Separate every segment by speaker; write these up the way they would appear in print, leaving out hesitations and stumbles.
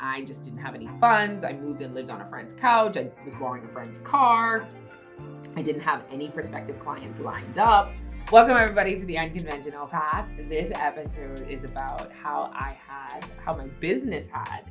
Speaker 1: I just didn't have any funds. I moved and lived on a friend's couch. I was borrowing a friend's car. I didn't have any prospective clients lined up. Welcome everybody to the Unconventional Path. This episode is about how my business had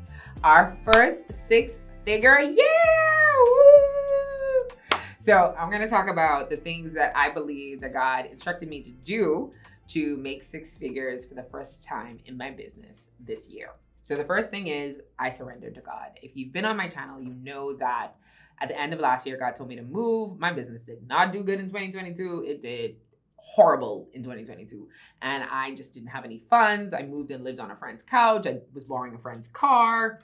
Speaker 1: our first six-figure year. Woo! So I'm gonna talk about the things that I believe that God instructed me to do to make six figures for the first time in my business this year. So the first thing is I surrendered to God. If you've been on my channel, you know that at the end of last year, God told me to move. My business did not do good in 2022. It did horrible in 2022. And I just didn't have any funds. I moved and lived on a friend's couch. I was borrowing a friend's car.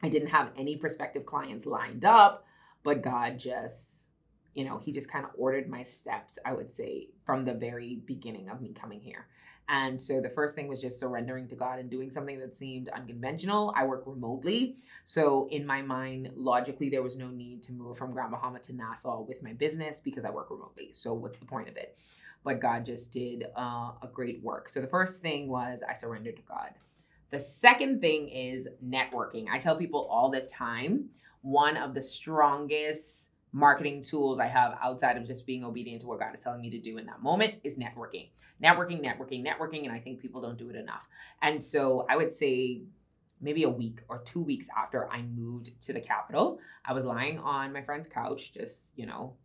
Speaker 1: I didn't have any prospective clients lined up, but God just, he just kind of ordered my steps, I would say, from the very beginning of me coming here. And so the first thing was just surrendering to God and doing something that seemed unconventional. I work remotely. So in my mind, logically, there was no need to move from Grand Bahama to Nassau with my business because I work remotely. So what's the point of it? But God just did a great work. So the first thing was I surrendered to God. The second thing is networking. I tell people all the time, one of the strongest marketing tools I have outside of just being obedient to what God is telling me to do in that moment is networking. Networking. And I think people don't do it enough. And so I would say maybe a week or 2 weeks after I moved to the capital, I was lying on my friend's couch, just,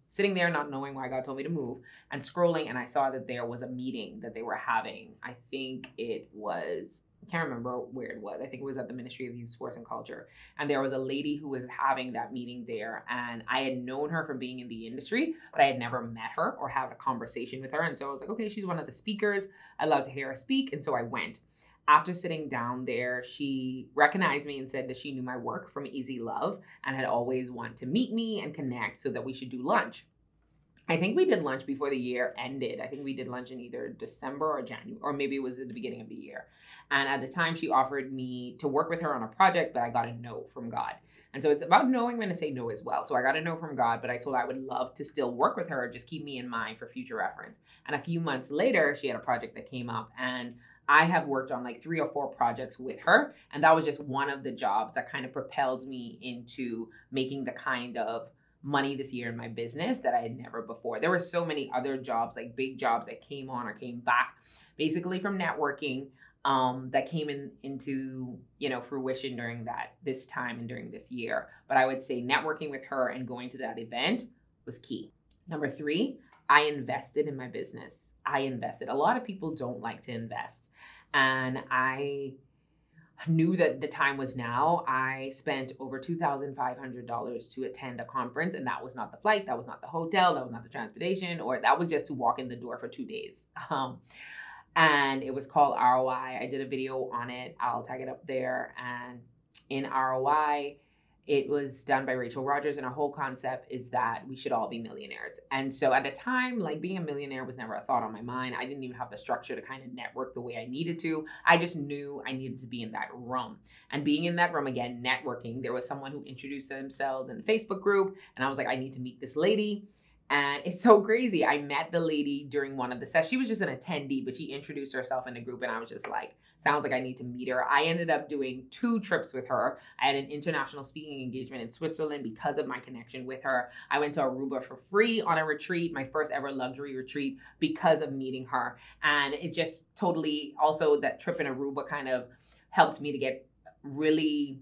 Speaker 1: sitting there, not knowing why God told me to move, and scrolling. And I saw that there was a meeting that they were having. I think it was, I can't remember where it was. I think it was at the Ministry of Youth, Sports and Culture. And there was a lady who was having that meeting there. And I had known her from being in the industry, but I had never met her or had a conversation with her. And so I was like, okay, she's one of the speakers. I'd love to hear her speak. And so I went. After sitting down there, she recognized me and said that she knew my work from Easy Love and had always wanted to meet me and connect so that we should do lunch. I think we did lunch before the year ended. I think we did lunch in either December or January, or maybe it was at the beginning of the year. And at the time, she offered me to work with her on a project, but I got a no from God. And so it's about knowing when to say no as well. So I got a no from God, but I told her I would love to still work with her, just keep me in mind for future reference. And a few months later, she had a project that came up, and I have worked on like 3 or 4 projects with her. And that was just one of the jobs that kind of propelled me into making the kind of money this year in my business that I had never before. There were so many other jobs, like big jobs that came on or came back basically from networking that came into fruition during this time and during this year. But I would say networking with her and going to that event was key. Number 3, I invested in my business. I invested. A lot of people don't like to invest. And I knew that the time was now. I spent over $2,500 to attend a conference, and that was not the flight, that was not the hotel, that was not the transportation, or that was just to walk in the door for 2 days. And it was called ROI. I did a video on it. I'll tag it up there. And in ROI, it was done by Rachel Rogers, and our whole concept is that we should all be millionaires. And so at the time, like, being a millionaire was never a thought on my mind. I didn't even have the structure to kind of network the way I needed to. I just knew I needed to be in that room. And being in that room, again, networking, there was someone who introduced themselves in a Facebook group, and I was like, I need to meet this lady. And it's so crazy. I met the lady during one of the sessions. She was just an attendee, but she introduced herself in the group, and I was just like, sounds like I need to meet her. I ended up doing 2 trips with her. I had an international speaking engagement in Switzerland because of my connection with her. I went to Aruba for free on a retreat, my first ever luxury retreat, because of meeting her. And it just totally, also that trip in Aruba kind of helped me to get really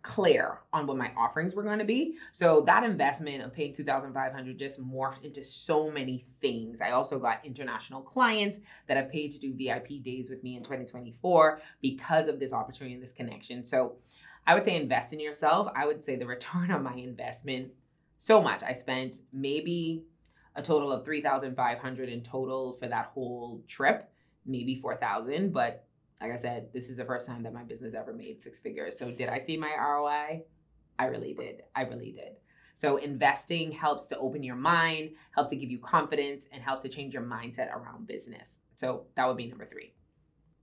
Speaker 1: clear on what my offerings were going to be. So that investment of paying $2,500 just morphed into so many things. I also got international clients that have paid to do VIP days with me in 2024 because of this opportunity and this connection. So I would say invest in yourself. I would say the return on my investment, so much. I spent maybe a total of $3,500 in total for that whole trip, maybe $4,000, but like I said, this is the first time that my business ever made 6 figures. So did I see my ROI? I really did. So investing helps to open your mind, helps to give you confidence, and helps to change your mindset around business. So that would be number 3.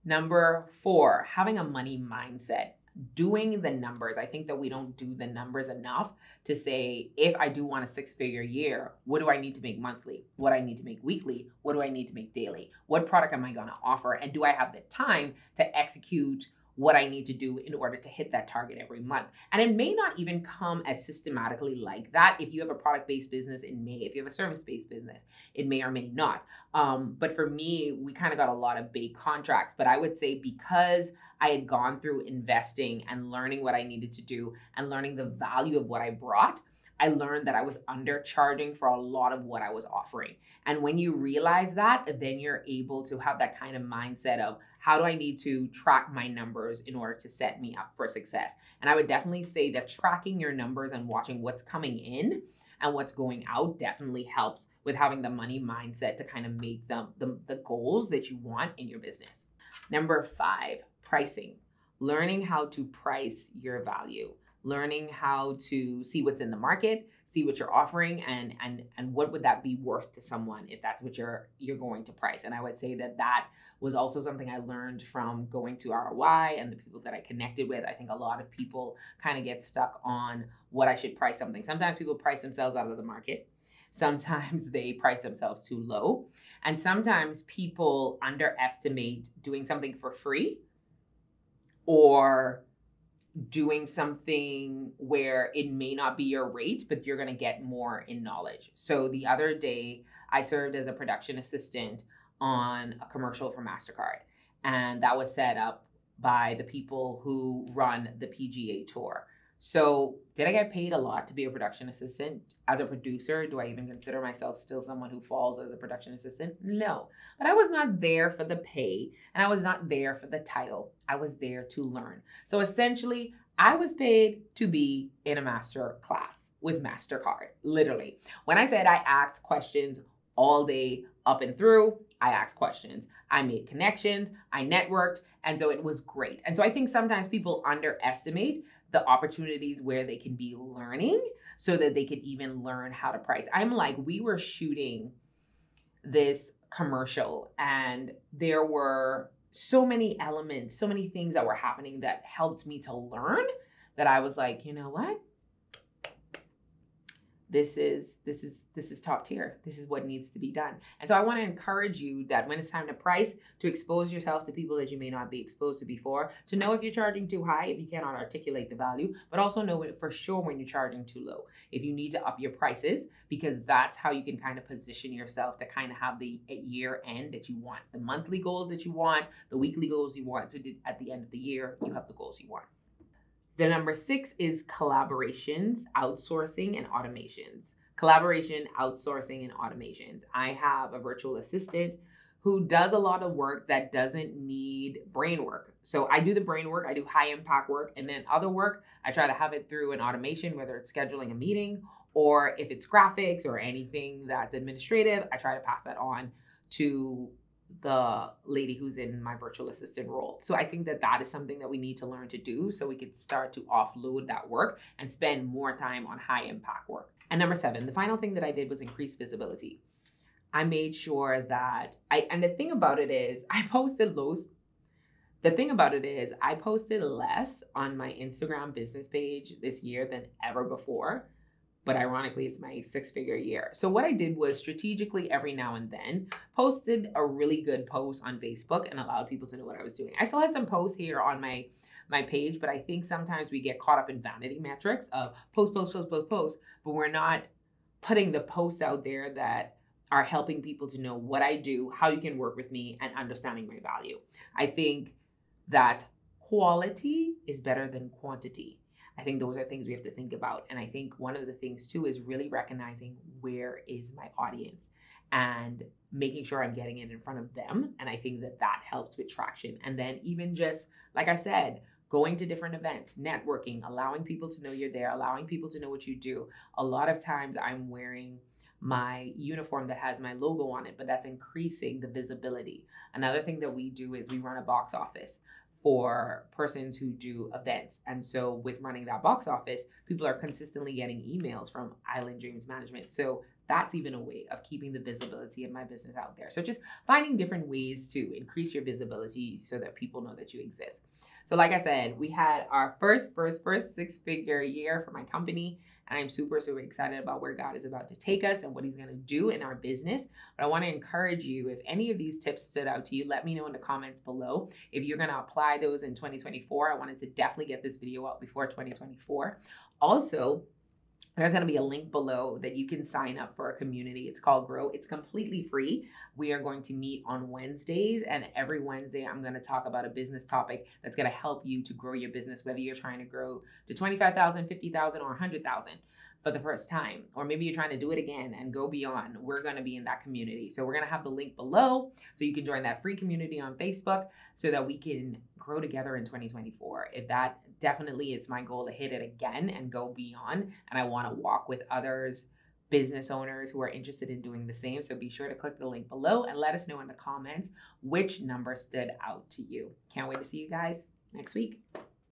Speaker 1: Number 4, having a money mindset. Doing the numbers. I think that we don't do the numbers enough to say, if I do want a 6-figure year, what do I need to make monthly? What do I need to make weekly? What do I need to make daily? What product am I going to offer? And do I have the time to execute what I need to do in order to hit that target every month. And it may not even come as systematically like that. If you have a product-based business, it may. If you have a service-based business, it may or may not. But for me, we kind of got a lot of big contracts. But I would say because I had gone through investing and learning what I needed to do and learning the value of what I brought, I learned that I was undercharging for a lot of what I was offering. And when you realize that, then you're able to have that kind of mindset of how do I need to track my numbers in order to set me up for success. And I would definitely say that tracking your numbers and watching what's coming in and what's going out definitely helps with having the money mindset to kind of make the goals that you want in your business. Number 5, pricing. Learning how to price your value. Learning how to see what's in the market, see what you're offering, and what would that be worth to someone if that's what you're going to price. And I would say that was also something I learned from going to ROI and the people that I connected with. I think a lot of people kind of get stuck on what I should price something. Sometimes people price themselves out of the market. Sometimes they price themselves too low. And sometimes people underestimate doing something for free or doing something where it may not be your rate, but you're going to get more in knowledge. So the other day, I served as a production assistant on a commercial for MasterCard. And that was set up by the people who run the PGA Tour. So did I get paid a lot to be a production assistant? As a producer, do I even consider myself still someone who falls as a production assistant? No. But I was not there for the pay, and I was not there for the title. I was there to learn. So essentially, I was paid to be in a master class with MasterCard, literally. When I said I asked questions all day up and through, I asked questions. I made connections, I networked, and so it was great. And so I think sometimes people underestimate the opportunities where they can be learning so that they can even learn how to price. We were shooting this commercial and there were so many elements, so many things that were happening that helped me to learn that I was like, you know what? This is top tier. This is what needs to be done. And so I want to encourage you that when it's time to price, to expose yourself to people that you may not be exposed to before, to know if you're charging too high, if you cannot articulate the value, but also know it for sure when you're charging too low. If you need to up your prices, because that's how you can kind of position yourself to kind of have the year end that you want, the monthly goals that you want, the weekly goals you want. So at the end of the year, you have the goals you want. The number 6 is collaborations, outsourcing, and automations. Collaboration, outsourcing, and automations. I have a virtual assistant who does a lot of work that doesn't need brain work. So I do the brain work, I do high impact work, and then other work, I try to have it through an automation, whether it's scheduling a meeting or if it's graphics or anything that's administrative, I try to pass that on to the lady who's in my virtual assistant role. So I think that is something that we need to learn to do so we could start to offload that work and spend more time on high impact work. And number 7, the final thing that I did was increase visibility. I made sure that and the thing about it is I posted less on my Instagram business page this year than ever before. But ironically, it's my 6-figure year. So what I did was strategically every now and then posted a really good post on Facebook and allowed people to know what I was doing. I still had some posts here on my page, but I think sometimes we get caught up in vanity metrics of post, but we're not putting the posts out there that are helping people to know what I do, how you can work with me, and understanding my value. I think that quality is better than quantity. I think those are things we have to think about. And I think one of the things too is really recognizing where is my audience and making sure I'm getting it in front of them. And I think that helps with traction. And then even just, like I said, going to different events, networking, allowing people to know you're there, allowing people to know what you do. A lot of times I'm wearing my uniform that has my logo on it, but that's increasing the visibility. Another thing that we do is we run a box office for persons who do events. And so with running that box office, people are consistently getting emails from Island Dreams Management. So that's even a way of keeping the visibility of my business out there. So just finding different ways to increase your visibility so that people know that you exist. So like I said, we had our first 6-figure year for my company. And I'm super, super excited about where God is about to take us and what he's going to do in our business. But I want to encourage you, if any of these tips stood out to you, let me know in the comments below. If you're going to apply those in 2024, I wanted to definitely get this video out before 2024. Also, there's going to be a link below that you can sign up for a community. It's called Grow. It's completely free. We are going to meet on Wednesdays, and every Wednesday I'm going to talk about a business topic that's going to help you to grow your business, whether you're trying to grow to 25,000, 50,000, or 100,000 for the first time, or maybe you're trying to do it again and go beyond. We're going to be in that community. So we're going to have the link below so you can join that free community on Facebook so that we can grow together in 2024. If that definitely, it's my goal to hit it again and go beyond. And I want to walk with others, business owners who are interested in doing the same. So be sure to click the link below and let us know in the comments which number stood out to you. Can't wait to see you guys next week.